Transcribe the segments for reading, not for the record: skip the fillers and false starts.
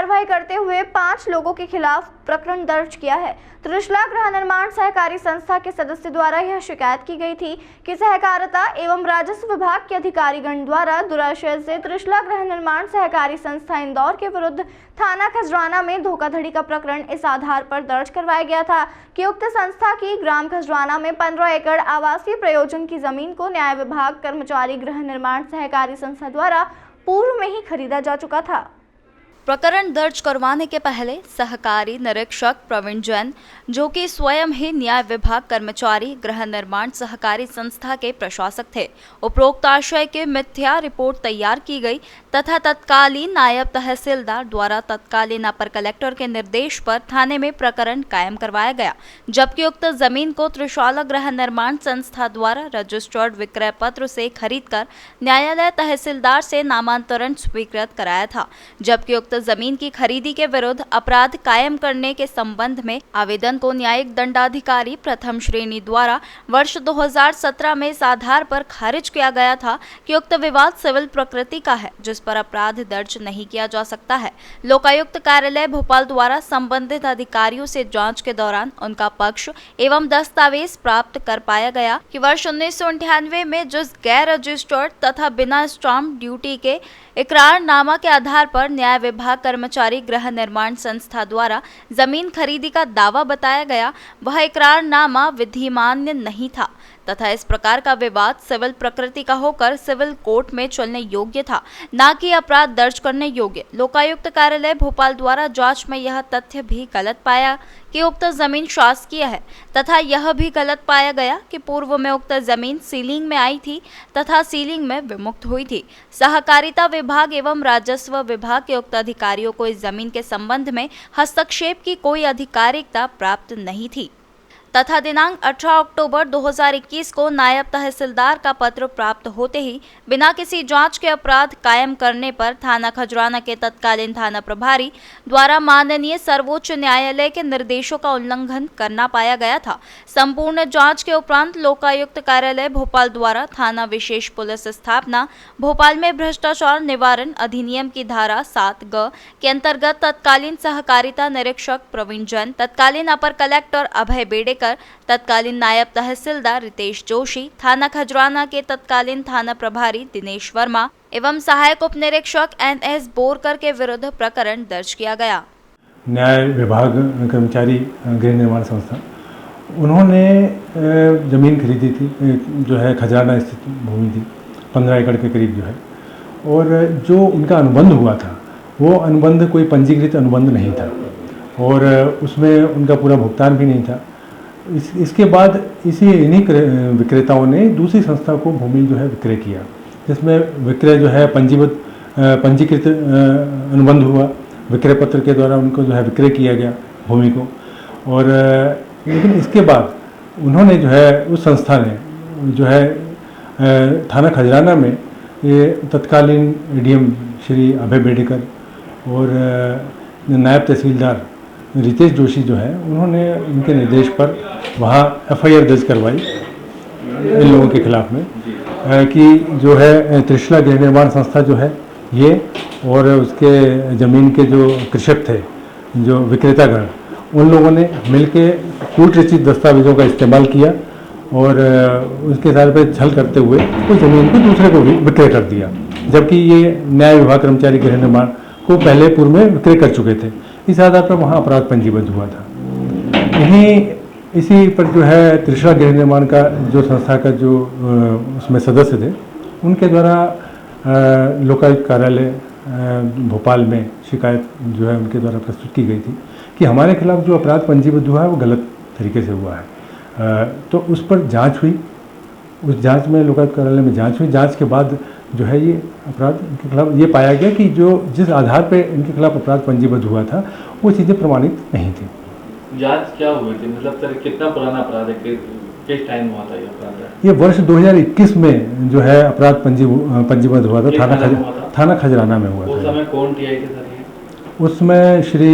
कार्रवाई करते हुए 5 लोगों के खिलाफ प्रकरण दर्ज किया है। त्रिशला गृह निर्माण सहकारी संस्था के सदस्य द्वारा यह शिकायत की गई थी कि सहकारिता एवं राजस्व विभाग के अधिकारीगण द्वारा दुराशय से त्रिशला गृह निर्माण सहकारी संस्था इंदौर के विरुद्ध थाना खजराना में धोखाधड़ी का प्रकरण इस आधार पर दर्ज करवाया गया था कि उक्त संस्था की ग्राम खजराना में 15 एकड़ आवासीय प्रयोजन की जमीन को न्याय विभाग कर्मचारी गृह निर्माण सहकारी संस्था द्वारा पूर्व में ही खरीदा जा चुका था। प्रकरण दर्ज करवाने के पहले सहकारी निरीक्षक प्रवीण जैन, जो कि स्वयं ही न्याय विभाग कर्मचारी गृह निर्माण सहकारी संस्था के प्रशासक थे, उपरोक्त आशय की मिथ्या रिपोर्ट तैयार की गई तथा तत्कालीन नायब तहसीलदार द्वारा तत्कालीन अपर कलेक्टर के निर्देश पर थाने में प्रकरण कायम करवाया गया, जबकि उक्त जमीन को त्रिशाला गृह निर्माण संस्था द्वारा रजिस्टर्ड विक्रय पत्र से खरीदकर न्यायालय तहसीलदार से नामांतरण स्वीकृत कराया था, जबकि उक्त जमीन की खरीदी के विरुद्ध अपराध कायम करने के संबंध में आवेदन को न्यायिक दंडाधिकारी प्रथम श्रेणी द्वारा वर्ष 2017 में इस आधार पर खारिज किया गया था कि उक्त विवाद सिविल प्रकृति का है, जिस पर अपराध दर्ज नहीं किया जा सकता है। लोकायुक्त कार्यालय भोपाल द्वारा संबंधित अधिकारियों से जांच के दौरान उनका पक्ष एवं दस्तावेज प्राप्त कर पाया गया कि वर्ष 1998 में जिस गैर रजिस्टर्ड तथा बिना स्टाम्प ड्यूटी के इकरारनामा के आधार पर न्याय विभाग कर्मचारी गृह निर्माण संस्था द्वारा जमीन खरीदी का दावा बताया गया, वह इकरारनामा विधिमान्य नहीं था तथा इस प्रकार का विवाद सिविल प्रकृति का होकर सिविल कोर्ट में चलने योग्य था, न कि अपराध दर्ज करने योग्य। लोकायुक्त कार्यालय भोपाल द्वारा जांच में यह तथ्य भी गलत पाया कि उक्त जमीन शासकीय है तथा यह भी गलत पाया गया कि पूर्व में उक्त जमीन सीलिंग में आई थी तथा सीलिंग में विमुक्त हुई थी। सहकारिता विभाग एवं राजस्व विभाग के उक्त अधिकारियों को इस जमीन के संबंध में हस्तक्षेप की कोई आधिकारिकता प्राप्त नहीं थी तथा दिनांक 18 अक्टूबर 2021 को नायब तहसीलदार का पत्र प्राप्त होते ही बिना किसी जांच के अपराध कायम करने पर थाना खजराना के तत्कालीन थाना प्रभारी द्वारा माननीय सर्वोच्च न्यायालय के निर्देशों का उल्लंघन करना पाया गया था। संपूर्ण जांच के उपरांत लोकायुक्त कार्यालय भोपाल द्वारा थाना विशेष पुलिस स्थापना भोपाल में भ्रष्टाचार निवारण अधिनियम की धारा 7(ग) के अंतर्गत तत्कालीन सहकारिता निरीक्षक प्रवीण जैन, तत्कालीन अपर कलेक्टर अभय बेड़ेकर, तत्कालीन नायब तहसीलदार रितेश जोशी, थाना खजराना के तत्कालीन थाना प्रभारी दिनेश वर्मा एवं सहायक उप निरीक्षक NS बोरकर के विरुद्ध प्रकरण दर्ज किया गया। न्याय विभाग कर्मचारी गृह निर्माण संस्था उन्होंने ज़मीन खरीदी थी, जो है खजराना स्थित भूमि थी 15 एकड़ के करीब जो है, और जो इनका अनुबंध हुआ था वो अनुबंध कोई पंजीकृत अनुबंध नहीं था और उसमें उनका पूरा भुगतान भी नहीं था। इसके बाद इन्हीं विक्रेताओं ने दूसरी संस्था को भूमि जो है विक्रय किया, जिसमें विक्रय जो है पंजीकृत अनुबंध हुआ, विक्रय पत्र के द्वारा उनको जो है विक्रय किया गया भूमि को। और लेकिन इसके बाद उन्होंने जो है उस संस्था ने जो है थाना खजराना में ये तत्कालीन ADM श्री अभय बेड़ेकर और नायब तहसीलदार रितेश जोशी जो है, उन्होंने उनके निर्देश पर वहाँ FIR दर्ज करवाई इन लोगों के खिलाफ में कि जो है त्रिशला गृह निर्माण संस्था जो है ये और उसके ज़मीन के जो कृषक थे, जो विक्रेतागण, उन लोगों ने मिलके कूट रचित दस्तावेजों का इस्तेमाल किया और उसके आधार पर छल करते हुए उस ज़मीन को दूसरे को भी विक्रय कर दिया, जबकि ये न्याय विभाग कर्मचारी गृह निर्माण को पहले पूर्व में विक्रय कर चुके थे। इस आधार पर वहाँ अपराध पंजीबद्ध हुआ था। इसी पर जो है त्रिशला गृह निर्माण का जो संस्था का जो उसमें सदस्य थे, उनके द्वारा लोकायुक्त कार्यालय भोपाल में शिकायत जो है उनके द्वारा प्रस्तुत की गई थी कि हमारे खिलाफ जो अपराध पंजीबद्ध हुआ है वो गलत तरीके से हुआ है। तो उस पर जांच हुई, उस जांच में लोकायुक्त कार्यालय में जांच हुई। जांच के बाद जो है ये अपराध इनके खिलाफ ये पाया गया कि जो जिस आधार पे इनके खिलाफ अपराध पंजीबद्ध हुआ था वो चीज़ें प्रमाणित नहीं थी। जांच क्या हुई थी, मतलब सर कितना पुराना अपराध है, किस टाइम हुआ था ये अपराध? ये वर्ष 2021 में जो है अपराध पंजीबद्ध हुआ था, थाना खजराना में हुआ था। उस समय कौन टीआई थे सर ये? उसमें श्री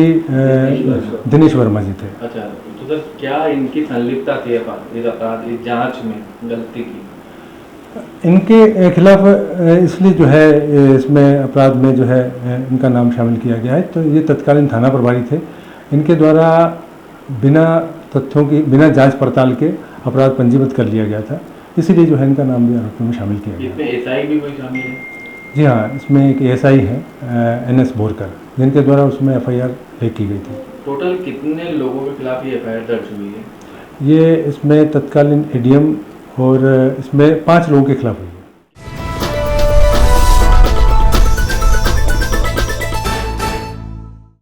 दिनेश वर्मा जी थे। अच्छा, तो सर क्या इनकी संलिप्तता थी इस अपराध इस जांच में गलती की? इनके खिलाफ इसलिए जो है इसमें अपराध में जो है इनका नाम शामिल किया गया है। तो ये तत्कालीन थाना प्रभारी थे, इनके द्वारा बिना तथ्यों की, बिना जांच पड़ताल के अपराध पंजीबद्ध कर लिया गया था, इसीलिए जो है इनका नाम भी आरोपियों में शामिल किया गया। इसमें एसआई भी कोई शामिल है? जी हाँ, इसमें एक एसआई है NS बोरकर, जिनके द्वारा उसमें FIR लेख की गई थी। टोटल कितने लोगों के खिलाफ ये FIR दर्ज हुई है? ये इसमें तत्कालीन ADM और इसमें 5 लोगों के खिलाफ हुई है।